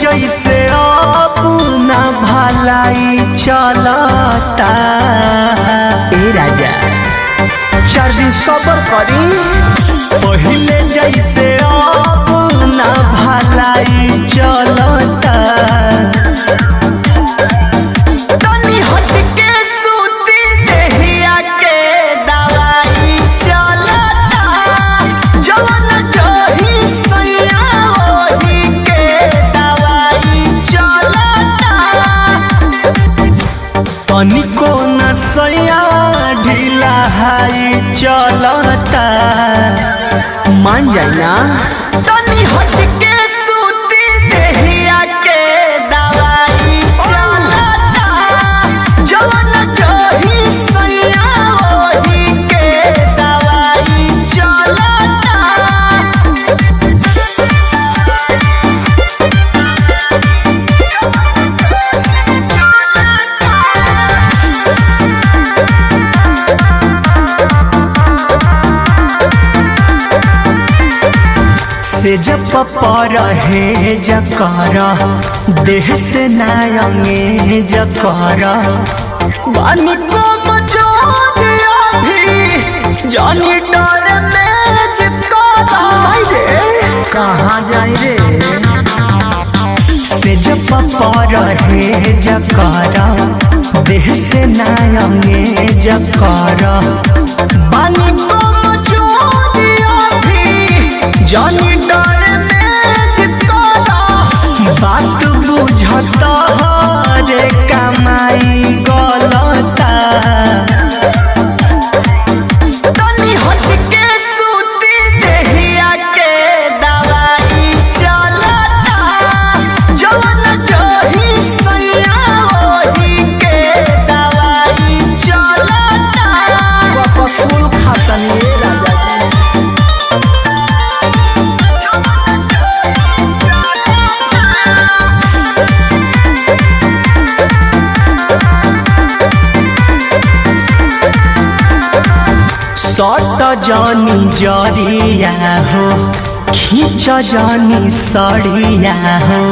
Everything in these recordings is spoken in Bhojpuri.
जैसे अब ना भलाई चलता। ए राजा 4 दिन सबर करी, पहले जैसे अब ना भलाई चलता। तनी हटके सूती देहिया के दवाई चलता। जवन जही सैया ओही के दवाई चलता। तनिको न सैया ढीला हाई चलता। मान जाए ना, तनी हटके सूती देहिया के दवाई चलता। जवन जही सैया ओही के दवाई चलता। से जब रहे जकर देह से नायंगे जकर बानी को मजोरिया भी जानी डर में कहाँ जाए रे। से जब रहे जकर देह से नायंगे जकर बानी को मजोरिया भी जानी बात बुझता रे कमाई गलता। तनी हटके सूती देहिया के दवाई चलता। जवन जही सैया ओही के दवाई चलता। कपसूल खातनी राजा सट जानी जरिया हो, खींच जानी सड़िया हो।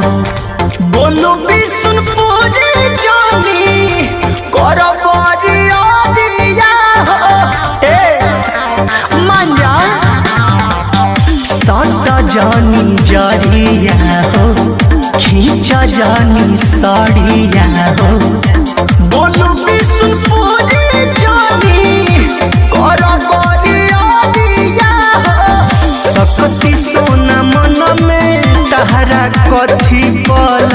बोलो बिशुनपुरी जानी कर बरिया हो। मान जा, सट जानी जरिया हो, खींच जानी सड़िया हो। बोलो बिशुनपुरी जानी सकती सोना मन में तहरा कथी पल।